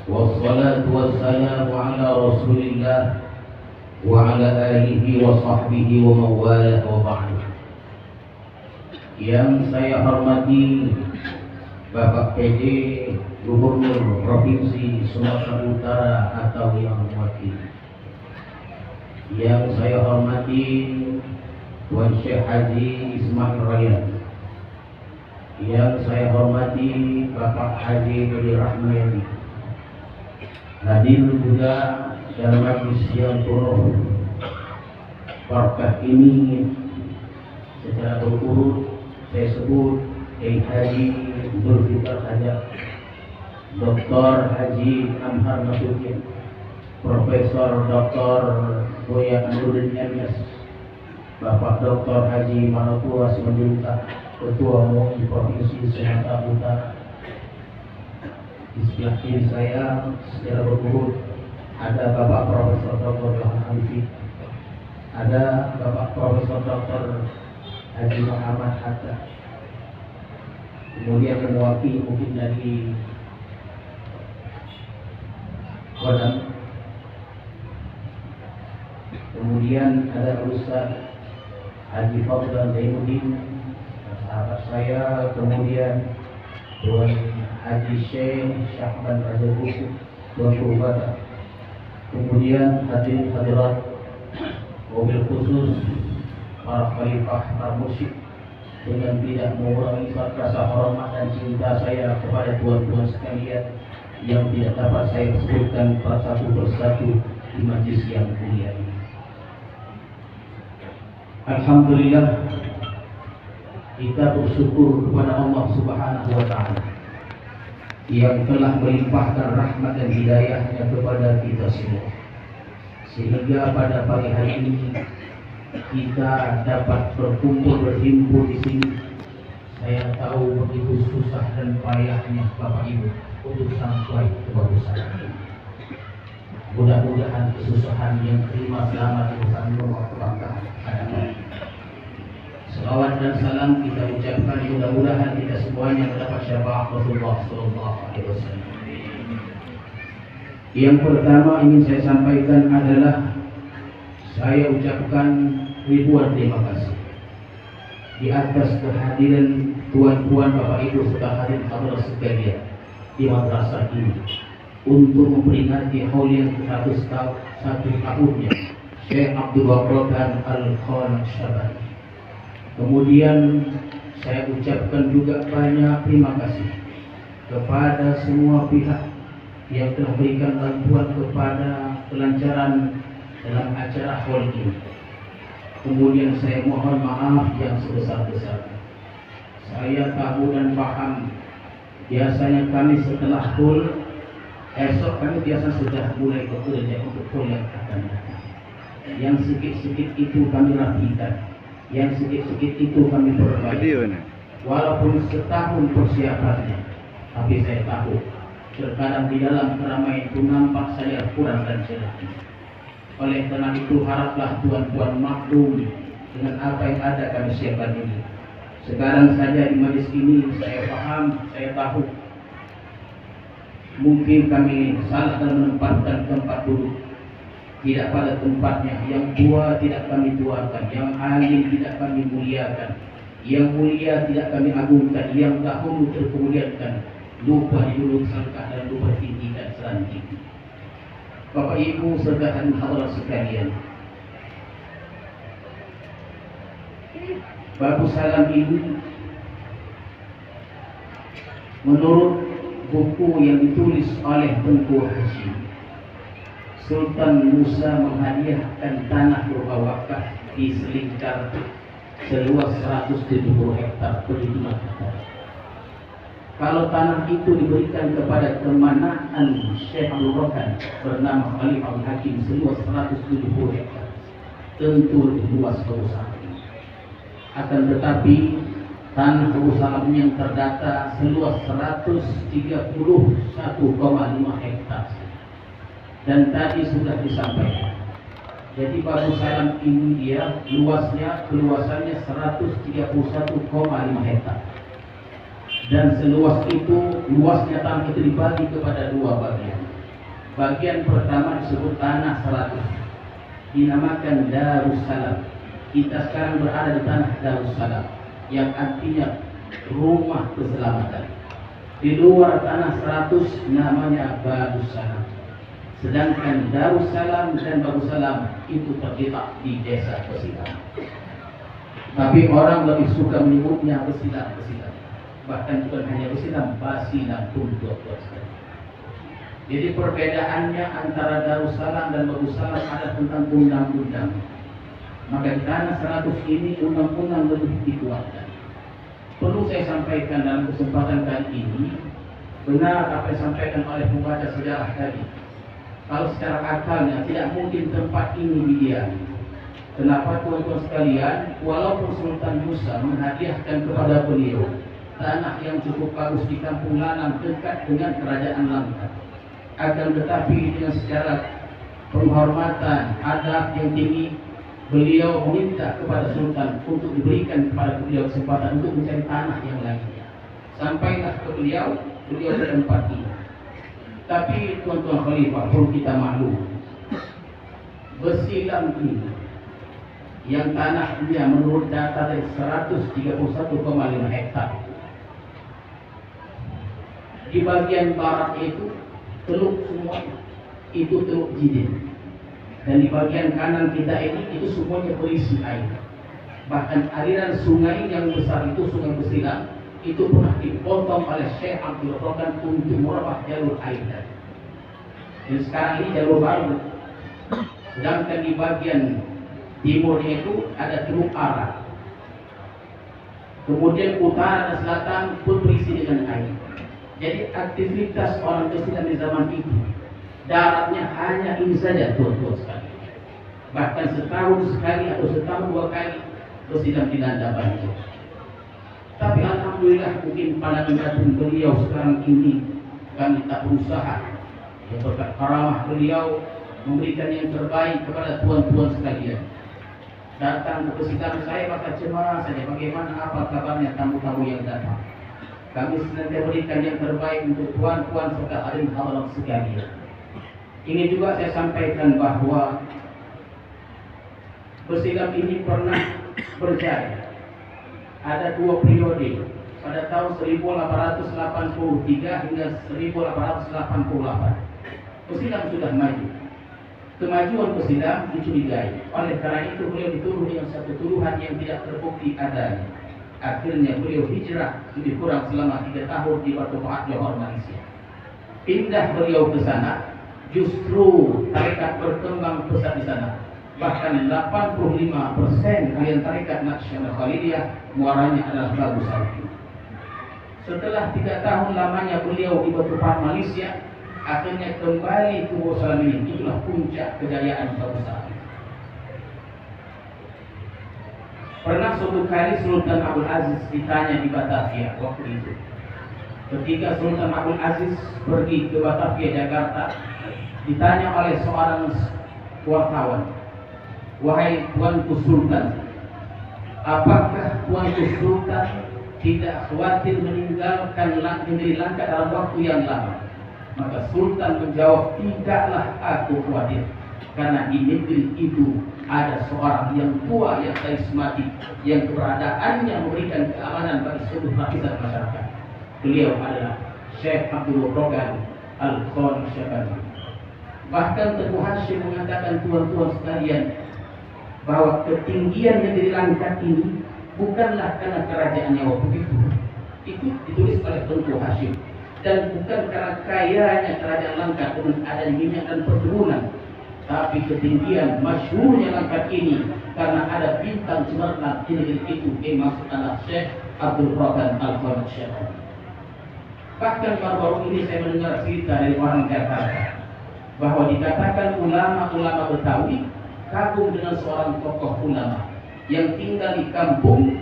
والصلاة والسلام على رسول الله وعلى آله وصحبه ومن والاه وبعد. Yang saya hormati Bapak PD Gubernur Provinsi Sumatera Utara atau yang mewakili. Yang saya hormati Tuan Syekh Haji Ismail Rayyan. Yang saya hormati Bapak Haji Budi Rahmayadi. Hadir juga dalam majlis yang penuh berkah ini secara berurut saya sebut Haji Zulfikar Hajar, Dr. Haji Amhar Nasution, Profesor Dr. Buya Anuruddin MS, Bapak Dr. Haji Manotua Simanjuntak, Ketua MUI Provinsi Sumatera Utara. Di sebelah kiri saya secara berurut ada Bapak Profesor Dr. Johan Alifi, ada Bapak Profesor Dr. Haji Muhammad Hatta, kemudian yang mewakili mungkin dari Kodam, kemudian ada Ustaz Haji Fadlan Zainuddin, sahabat saya, kemudian Tuan Haji Syekh Syahban Raja Kuku, Tuan Purubata, kemudian hadirat mobil khusus para khalifah, para musyrik, dengan tidak mengurangi rasa hormat dan cinta saya kepada tuan-tuan sekalian yang tidak dapat saya sebutkan satu persatu di majlis yang mulia ini. Alhamdulillah, kita bersyukur kepada Allah Subhanahu wa Ta'ala yang telah melimpahkan rahmat dan hidayahnya kepada kita semua, sehingga pada pagi hari ini kita dapat berkumpul berhimpun di sini. Saya tahu begitu susah dan payahnya Bapak Ibu untuk sampai ke barusan ini. Mudah-mudahan kesusahan yang terima selamat bersama Allah. Salawat dan salam kita ucapkan, mudah-mudahan kita semuanya mendapat syafaat Rasulullah Sallallahu Alaihi Wasallam. Yang pertama ingin saya sampaikan adalah saya ucapkan ribuan terima kasih di atas kehadiran tuan-tuan Bapak Ibu serta hadirin hadirat sekalian di madrasah ini untuk memperingati haul yang satu tahunnya Syekh Abdul Wahab Al-Khan Syabani. Kemudian saya ucapkan juga banyak terima kasih kepada semua pihak yang telah berikan bantuan kepada kelancaran dalam acara haul ini. Kemudian saya mohon maaf yang sebesar-besarnya. Saya tahu dan paham, biasanya kami setelah haul, esok kami biasa sudah mulai bekerja untuk haul yang akan datang. Yang sedikit-sedikit itu kami rapikan, yang sedikit-sedikit itu kami perbaiki. Walaupun setahun persiapannya, tapi saya tahu terkadang di dalam keramaian itu nampak saya kurang dan sedikit. Oleh karena itu haraplah tuan-tuan maklum dengan apa yang ada kami siapkan ini. Sekarang saja di majlis ini saya paham, saya tahu mungkin kami salah dalam menempatkan tempat duduk tidak pada tempatnya. Yang tua tidak kami tuakan, yang alim tidak kami muliakan, yang mulia tidak kami agungkan, yang dahulu terkemudiankan, lupa diduduk sangka dan lupa tinggi dan selanjutnya. Bapak Ibu serta hadirin sekalian, Babu Salam ini menurut buku yang ditulis oleh Tengku Hashim, Sultan Musa menghadiahkan tanah berupa wakaf di Selingkar seluas 170 hektar per 5 hektar. Kalau tanah itu diberikan kepada kemanaan Syekh Abdul Rahman bernama Khalifah Hakim seluas 170 hektar, tentu lebih luas perusahaan. Akan tetapi tanah perusahaan yang terdata seluas 131,5 hektar. Dan tadi sudah disampaikan. Jadi Babu Salam ini dia keluasannya 131,5 hektar. dan seluas itu luasnya tanah itu dibagi kepada dua bagian. Bagian pertama disebut tanah 100, dinamakan Darussalam. Kita sekarang berada di tanah Darussalam, yang artinya rumah keselamatan. Di luar tanah 100 namanya Babussalam. Sedangkan Darussalam dan Babussalam itu terletak di desa Besilam. Tapi orang lebih suka menyebutnya Besilam. Bahkan bukan hanya Besilam, Basilam pun dua-dua sekali. Jadi perbedaannya antara Darussalam dan Babussalam ada tentang undang-undang. Maka di tanah 100 ini undang-undang lebih dikuatkan. Perlu saya sampaikan dalam kesempatan kali ini, benar apa yang disampaikan oleh pembaca sejarah tadi. Kalau secara akalnya tidak mungkin tempat ini didiami. Kenapa tuan-tuan sekalian, walaupun Sultan Musa menghadiahkan kepada beliau tanah yang cukup bagus di Kampung Lanang dekat dengan Kerajaan Langkat, akan tetapi dengan secara penghormatan, adab yang tinggi, beliau meminta kepada Sultan untuk diberikan kepada beliau kesempatan untuk mencari tanah yang lainnya. Sampailah ke beliau bertempat ini. Tapi tuan-tuan khalifah, perlu kita maklum, Besilam ini yang tanahnya menurut data dari 131,5 hektar, di bagian barat itu teluk semua, itu teluk Jidin, dan di bagian kanan kita ini itu semuanya berisi air. Bahkan aliran sungai yang besar itu, Sungai Besilam, itu pernah dipotong oleh Syekh Abdul Rokan untuk merubah jalur air. Dan sekarang ini jalur baru. Sedangkan di bagian timurnya itu ada Teluk Ara. Kemudian utara dan selatan pun berisi dengan air. Jadi aktivitas orang Besilam di zaman itu, daratnya hanya ini saja, tuan-tuan sekali. Bahkan setahun sekali atau setahun dua kali Besilam dilanda banjir. Tapi alhamdulillah mungkin pandangan batin beliau sekarang ini kami tak berusaha, ya, berkat karamah beliau memberikan yang terbaik kepada tuan-tuan sekalian. Datang ke Besilam saya maka cemas saja bagaimana apa kabarnya tamu-tamu yang datang. Kami senantiasa berikan yang terbaik untuk tuan-tuan serta hadirin hadirat sekalian. Ini juga saya sampaikan bahwa Besilam ini pernah berjaya. Ada dua periode pada tahun 1883 hingga 1888. Besilam sudah maju. Kemajuan Besilam dicurigai. Oleh karena itu beliau dituduh dengan satu tuduhan yang tidak terbukti adanya. Akhirnya beliau hijrah lebih kurang selama 3 tahun di Batu Pahat, Johor, Malaysia. Pindah beliau ke sana, justru tarekat berkembang pesat di sana. Bahkan 85% aliran tarekat Naqsyabandiyah Khalidiyah muaranya adalah Babu Salam. Setelah 3 tahun lamanya beliau di Batu Pahat, Malaysia, akhirnya kembali ke Babu Salam ini. Itulah puncak kejayaan Babu Salam. Pernah suatu kali Sultan Abdul Aziz ditanya di Batavia waktu itu. Ketika Sultan Abdul Aziz pergi ke Batavia, Jakarta, ditanya oleh seorang wartawan, "Wahai Tuanku Sultan, apakah Tuanku Sultan tidak khawatir meninggalkan negeri Langkat dalam waktu yang lama?" Maka Sultan menjawab, "Tidaklah aku khawatir, karena di negeri itu ada seorang yang tua, yang karismatik, yang keberadaannya memberikan keamanan bagi seluruh lapisan masyarakat. Beliau adalah Syekh Abdul Rokan Al-Khonshabani." Bahkan Teguh Hashim mengatakan, tuan-tuan sekalian, bahwa ketinggian negeri Langkat ini bukanlah karena kerajaannya waktu itu. Itu ditulis oleh Teguh Hashim. Dan bukan karena kayanya kerajaan Langkat dengan adanya minyak dan perkebunan. Tapi ketinggian masyhurnya Langkat ini karena ada bintang cemerlang di negeri itu, yang maksud adalah Syekh Abdul Rokan Al-Khonshabani. Bahkan baru-baru ini saya mendengar cerita dari orang Jakarta bahwa dikatakan ulama-ulama Betawi kagum dengan seorang tokoh ulama yang tinggal di kampung.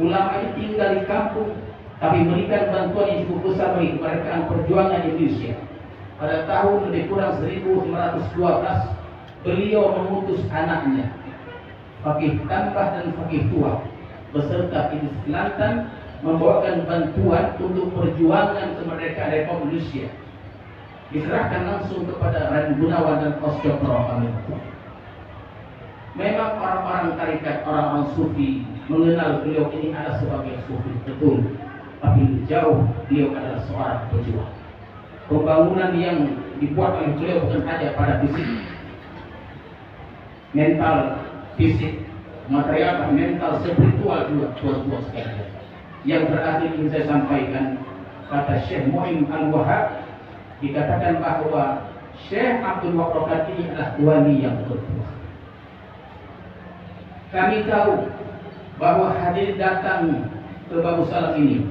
Ulama ini tinggal di kampung tapi memberikan bantuan yang cukup besar bagi kemerdekaan perjuangan Indonesia. Pada tahun lebih kurang 1912, beliau mengutus anaknya, Fakih Tambah dan Fakih Tua, beserta Idris Kelantan membawakan bantuan untuk perjuangan kemerdekaan Republik Indonesia diserahkan langsung kepada Raden Gunawan dan Osteoporosis. Memang orang-orang tarikat, orang-orang sufi mengenal beliau ini adalah sebagai sufi betul, tapi jauh beliau adalah seorang pejuang. Pembangunan yang dibuat oleh beliau bukan hanya pada fisik, mental, fisik, material, mental, spiritual juga tuan-tuan sekalian. Yang terakhir ingin saya sampaikan, kata Syekh Mu'in Al-Wahhab, dikatakan bahwa Syekh Abdul Wahab ini adalah wali yang bertuah. Kami tahu bahwa hadir datang ke Babu Salam ini,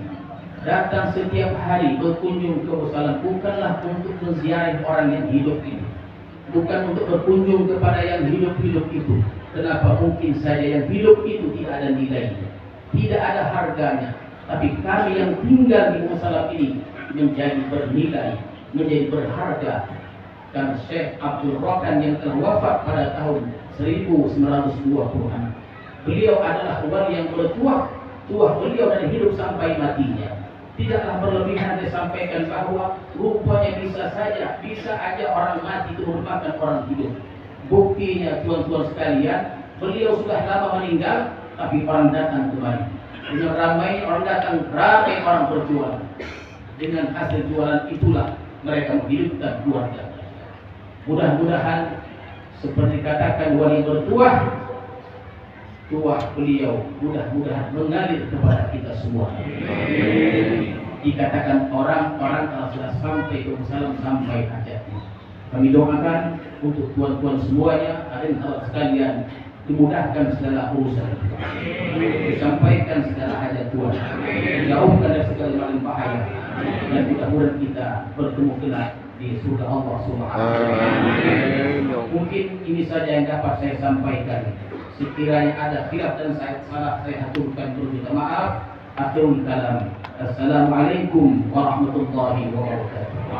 datang setiap hari berkunjung ke Babu Salam bukanlah untuk menziarahi orang yang hidup ini, bukan untuk berkunjung kepada yang hidup-hidup itu. Kenapa? Mungkin saja yang hidup itu tidak ada nilainya, tidak ada harganya, tapi kami yang tinggal di Babu Salam ini menjadi bernilai, menjadi berharga. Dan Syekh Abdul Rokan yang telah wafat pada tahun 1920-an, beliau adalah wali yang bertuah, tuah beliau dari hidup sampai matinya. Tidaklah berlebihan disampaikan bahwa rupanya bisa aja orang mati itu merupakan orang hidup. Buktinya tuan-tuan sekalian, beliau sudah lama meninggal, tapi orang datang kembali. Dengan ramai orang datang, ramai orang berjualan. Dengan hasil jualan itulah mereka menghidupkan keluarga. Mudah-mudahan seperti katakan wali bertuah, tuah beliau mudah-mudahan mengalir kepada kita semua. Dikatakan orang-orang kalau sudah sampai ke salam sampai hajatnya. Kami doakan untuk tuan-tuan semuanya, hadirin sekalian, dimudahkan segala urusan, disampaikan segala hajat Tuhan, jauhkan dari segala macam bahaya, dan mudah-mudahan kita bertemu kelak di surga Allah Subhanahu wa taala. Mungkin ini saja yang dapat saya sampaikan. Sekiranya ada khilaf dan saya salah, saya aturkan dulu, minta maaf. Akhirul kalam. Assalamualaikum warahmatullahi wabarakatuh.